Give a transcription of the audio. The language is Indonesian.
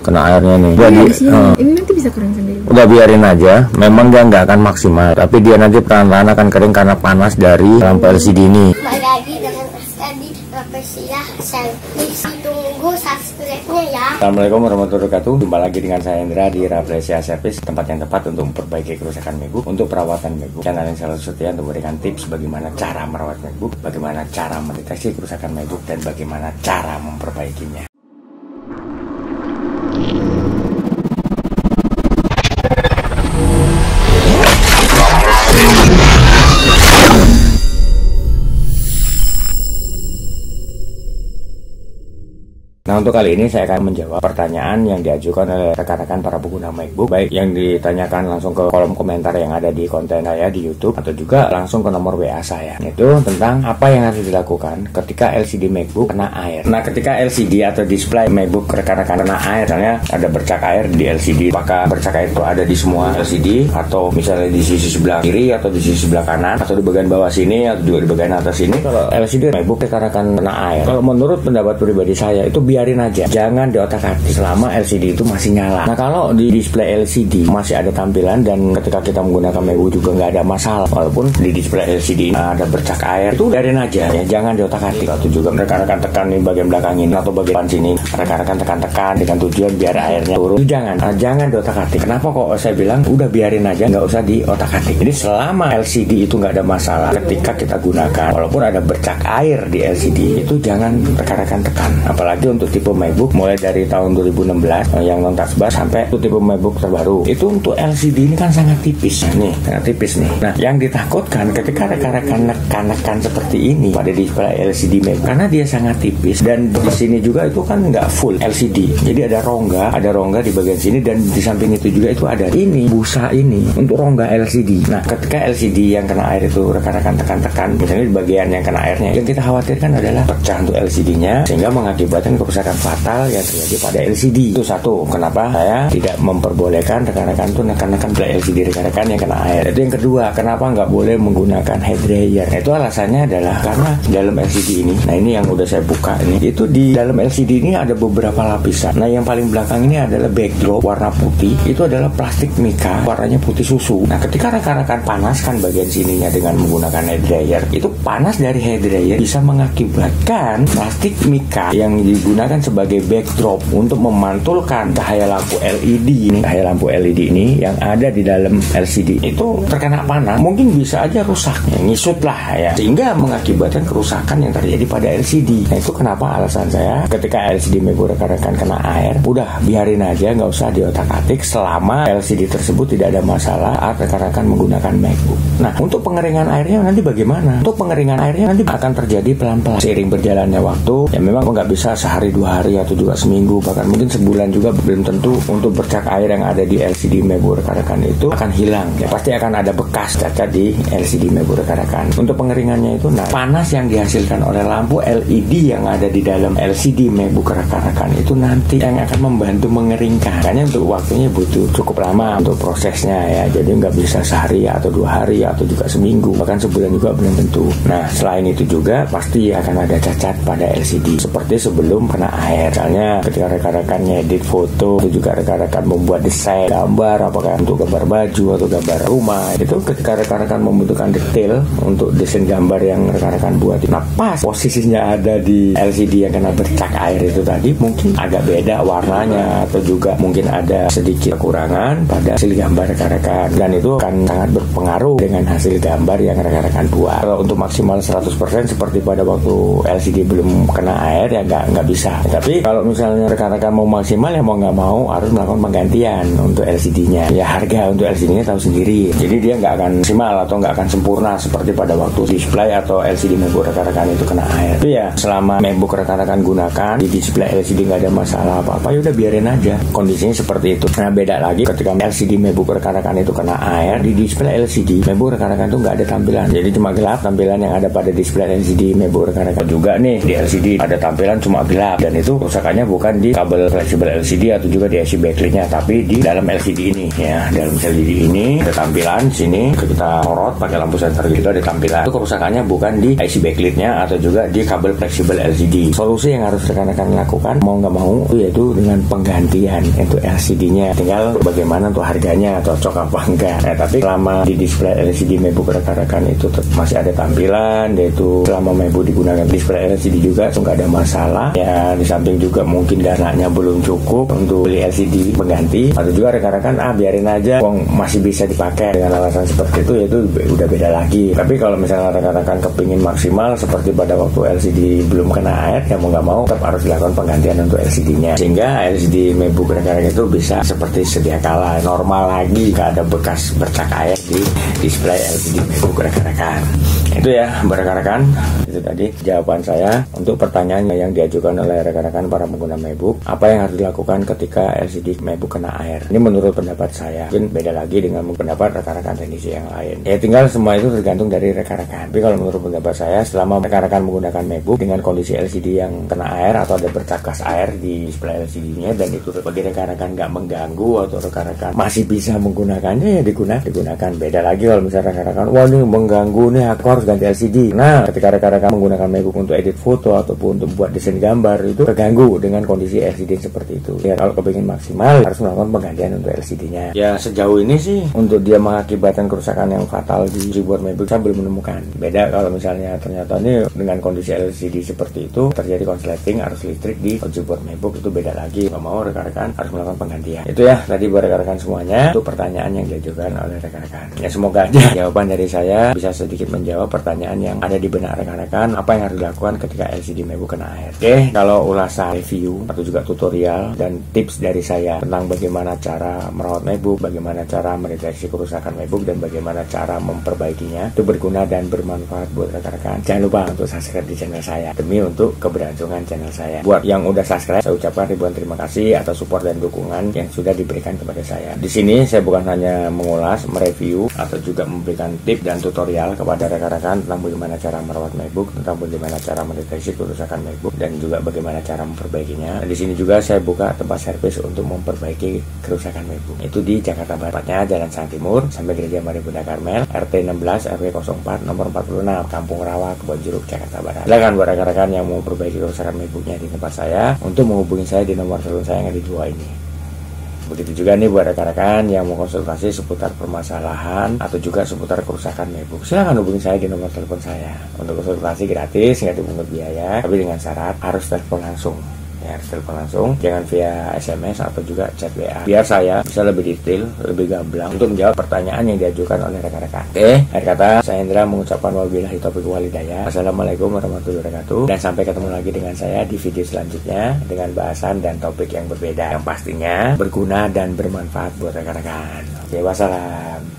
kena airnya nih. Ini nanti bisa kering sendiri. Udah biarin aja. Memang dia nggak akan maksimal, tapi dia nanti perlahan-lahan akan kering karena panas dari lampu LCD ini. Kembali lagi dengan Tadi Rafflesia Service. Tunggu subscribe-nya ya. Assalamualaikum warahmatullahi wabarakatuh. Jumpa lagi dengan saya Indra di Rafflesia Service, tempat yang tepat untuk memperbaiki kerusakan MacBook, untuk perawatan MacBook. Channel yang selalu setia untuk memberikan tips bagaimana cara merawat MacBook, bagaimana cara mendeteksi kerusakan MacBook, dan bagaimana cara memperbaikinya. Nah, untuk kali ini saya akan menjawab pertanyaan yang diajukan oleh rekan-rekan para pengguna MacBook, baik yang ditanyakan langsung ke kolom komentar yang ada di konten saya di YouTube, atau juga langsung ke nomor WA saya, yaitu tentang apa yang harus dilakukan ketika LCD MacBook kena air. Nah, ketika LCD atau display MacBook rekan-rekan kena air, misalnya ada bercak air di LCD, apakah bercak air itu ada di semua LCD, atau misalnya di sisi sebelah kiri, atau di sisi sebelah kanan, atau di bagian bawah sini, atau juga di bagian atas sini. Kalau LCD MacBook rekan-rekan kena air, kalau menurut pendapat pribadi saya, itu biarin aja, jangan diotak-atik selama LCD itu masih nyala. Nah, kalau di display LCD masih ada tampilan dan ketika kita menggunakan MacBook juga nggak ada masalah, walaupun di display LCD ada bercak air, itu biarin aja ya, jangan diotak-atik. Atau juga rekan-rekan tekan di bagian belakang ini atau bagian sini, rekan-rekan tekan-tekan dengan tujuan biar airnya turun. Itu jangan diotak-atik. Kenapa kok saya bilang udah biarin aja, nggak usah diotak-atik. Jadi selama LCD itu nggak ada masalah, ketika kita gunakan, walaupun ada bercak air di LCD, itu jangan rekan-rekan tekan. Apalagi untuk tipe MacBook mulai dari tahun 2016 yang non touch bar sampai itu tipe MacBook terbaru, itu untuk LCD ini kan sangat tipis. Nah, nih sangat tipis nih. Nah, yang ditakutkan ketika rekan-rekan nekan seperti ini pada display LCD MacBook, karena dia sangat tipis dan di sini juga itu kan nggak full LCD, jadi ada rongga di bagian sini, dan di samping itu juga itu ada ini busa ini untuk rongga LCD. Nah, ketika LCD yang kena air itu rekan-rekan tekan-tekan, misalnya di bagian yang kena airnya, yang kita khawatirkan adalah pecah untuk LCD-nya sehingga mengakibatkan kerusakan fatal yang terjadi pada LCD. Itu satu, kenapa saya tidak memperbolehkan rekan-rekan tuh nekan-nekan pada LCD rekan-rekan yang kena air. Itu yang kedua, kenapa nggak boleh menggunakan head dryer. Itu alasannya adalah karena dalam LCD ini, nah ini yang udah saya buka ini, itu di dalam LCD ini ada beberapa lapisan. Nah, yang paling belakang ini adalah backdrop warna putih, itu adalah plastik mika warnanya putih susu. Nah, ketika rekan-rekan panaskan bagian sininya dengan menggunakan head dryer, itu panas dari head dryer bisa mengakibatkan plastik mika yang digunakan sebagai backdrop untuk memantulkan cahaya lampu LED ini yang ada di dalam LCD itu terkena panas, mungkin bisa aja rusak, ya, ngisut lah ya, sehingga mengakibatkan kerusakan yang terjadi pada LCD. Nah, itu kenapa alasan saya ketika LCD MacBook rekan-rekan kena air, udah biarin aja, nggak usah diotak-atik selama LCD tersebut tidak ada masalah saat rekan-rekan menggunakan MacBook. Nah, untuk pengeringan airnya nanti bagaimana? Untuk pengeringan airnya nanti akan terjadi pelan-pelan seiring berjalannya waktu. Ya memang nggak bisa sehari 2 hari atau juga seminggu, bahkan mungkin sebulan juga belum tentu untuk bercak air yang ada di LCD MacBook rekan-rekan itu akan hilang ya, pasti akan ada bekas cacat di LCD MacBook rekan-rekan. Untuk pengeringannya itu, nah, panas yang dihasilkan oleh lampu LED yang ada di dalam LCD MacBook rekan-rekan itu nanti yang akan membantu mengeringkan. Makanya untuk waktunya butuh cukup lama untuk prosesnya ya, jadi nggak bisa sehari atau 2 hari atau juga seminggu, bahkan sebulan juga belum tentu. Nah, selain itu juga pasti akan ada cacat pada LCD seperti sebelum kena air. Misalnya ketika rekan-rekan ngedit foto, itu juga rekan-rekan membuat desain gambar, apakah untuk gambar baju atau gambar rumah, itu ketika rekan-rekan membutuhkan detail untuk desain gambar yang rekan-rekan buat, nah pas posisinya ada di LCD yang kena bercak air itu tadi, mungkin agak beda warnanya atau juga mungkin ada sedikit kekurangan pada hasil gambar rekan-rekan, dan itu akan sangat berpengaruh dengan hasil gambar yang rekan-rekan buat. Kalau untuk maksimal 100% seperti pada waktu LCD belum kena air ya nggak bisa. Tapi kalau misalnya rekan-rekan mau maksimal, ya mau nggak mau harus melakukan penggantian untuk LCD-nya. Ya harga untuk LCD-nya tahu sendiri. Jadi dia nggak akan maksimal atau nggak akan sempurna seperti pada waktu display atau LCD MacBook rekan-rekan itu kena air. Itu ya selama MacBook rekan-rekan gunakan di display LCD nggak ada masalah apa-apa, ya udah biarin aja. Kondisinya seperti itu. Nah, beda lagi ketika LCD MacBook rekan-rekan itu kena air, di display LCD MacBook rekan-rekan itu nggak ada tampilan. Jadi cuma gelap tampilan yang ada pada display LCD MacBook rekan-rekan. Juga nih di LCD ada tampilan cuma gelap, dan Dan itu kerusakannya bukan di kabel fleksibel LCD atau juga di IC backlightnya, tapi di dalam LCD ini ya. Dalam LCD ini ada tampilan sini, kita sorot pakai lampu sensor gitu, ada tampilan. Itu kerusakannya bukan di IC backlightnya atau juga di kabel fleksibel LCD. Solusi yang harus rekan-rekan lakukan mau nggak mau yaitu dengan penggantian untuk LCD-nya. Tinggal bagaimana untuk harganya, cocok apa enggak. Nah, tapi selama di display LCD MacBook rekan-rekan itu masih ada tampilan, yaitu selama MacBook digunakan display LCD juga itu nggak ada masalah. Ya di samping juga mungkin dananya belum cukup untuk beli LCD pengganti, atau juga rekan-rekan biarin aja, uang masih bisa dipakai dengan alasan seperti itu, yaitu udah beda lagi. Tapi kalau misalnya rekan-rekan kepingin maksimal seperti pada waktu LCD belum kena air, ya mau nggak mau tetap harus dilakukan penggantian untuk LCD-nya, sehingga LCD MacBook rekan-rekan itu bisa seperti sedia kala, normal lagi, nggak ada bekas bercak air di display LCD MacBook rekan-rekan. Itu ya rekan-rekan, itu tadi jawaban saya untuk pertanyaan yang diajukan oleh rekan-rekan para pengguna MacBook. Apa yang harus dilakukan ketika LCD MacBook kena air? Ini menurut pendapat saya, mungkin beda lagi dengan pendapat rekan-rekan teknisi yang lain. Ya tinggal semua itu tergantung dari rekan-rekan. Tapi kalau menurut pendapat saya, selama rekan-rekan menggunakan MacBook dengan kondisi LCD yang kena air atau ada bercak gas air di display LCD-nya, dan itu bagi rekan-rekan nggak mengganggu atau rekan-rekan masih bisa menggunakannya, ya digunakan. Beda lagi kalau misalnya rekan-rekan, wah ini mengganggu nih, aku harus ganti LCD. Nah, ketika rekan-rekan menggunakan MacBook untuk edit foto ataupun untuk buat desain gambar, itu terganggu dengan kondisi LCD seperti itu. Ya kalau kepingin maksimal harus melakukan penggantian untuk LCD-nya. Ya sejauh ini sih untuk dia mengakibatkan kerusakan yang fatal di keyboard MacBook saya belum menemukan. Beda kalau misalnya ternyata ini dengan kondisi LCD seperti itu terjadi konsleting arus listrik di keyboard MacBook, itu beda lagi. Kalau mau rekan-rekan harus melakukan penggantian. Itu ya tadi buat rekan-rekan semuanya untuk pertanyaan yang diajukan oleh rekan-rekan. Ya semoga aja jawaban dari saya bisa sedikit menjawab pertanyaan yang ada di benak rekan-rekan, apa yang harus dilakukan ketika LCD MacBook kena air. Oke, kalau ulasan review atau juga tutorial dan tips dari saya tentang bagaimana cara merawat MacBook, bagaimana cara mendeteksi kerusakan MacBook, dan bagaimana cara memperbaikinya, itu berguna dan bermanfaat buat rekan-rekan. Jangan lupa untuk subscribe di channel saya demi untuk keberlangsungan channel saya. Buat yang udah subscribe, saya ucapkan ribuan terima kasih atas support dan dukungan yang sudah diberikan kepada saya. Di sini saya bukan hanya mengulas, mereview, atau juga memberikan tips dan tutorial kepada rekan-rekan tentang bagaimana cara merawat MacBook, tentang bagaimana cara mendeteksi kerusakan MacBook, dan juga bagaimana cara memperbaikinya. Di sini juga saya buka tempat servis untuk memperbaiki kerusakan MacBook. Itu di Jakarta Baratnya, Jalan Sang Timur, sampai Gereja Mari Bunda Karmel, RT 16 RW 04 nomor 46, Kampung Rawa, Kebonjeruk, Jakarta Barat. Silakan buat rekan-rekan yang mau memperbaiki kerusakan MacBooknya di tempat saya untuk menghubungi saya di nomor telepon saya yang ada di bawah ini. Begitu juga nih buat rekan-rekan yang mau konsultasi seputar permasalahan atau juga seputar kerusakan MacBook, silahkan hubungi saya di nomor telepon saya. Untuk konsultasi gratis, nggak dipungut biaya, tapi dengan syarat harus telepon langsung. Ya, harus telepon langsung, jangan via SMS atau juga chat WA, biar saya bisa lebih detail, lebih gamblang untuk menjawab pertanyaan yang diajukan oleh rekan-rekan. Oke, akhir kata saya Hendra mengucapkan wabillahi taufiq wal hidayah. Wassalamualaikum warahmatullahi wabarakatuh, dan sampai ketemu lagi dengan saya di video selanjutnya dengan bahasan dan topik yang berbeda yang pastinya berguna dan bermanfaat buat rekan-rekan. Oke, wassalam.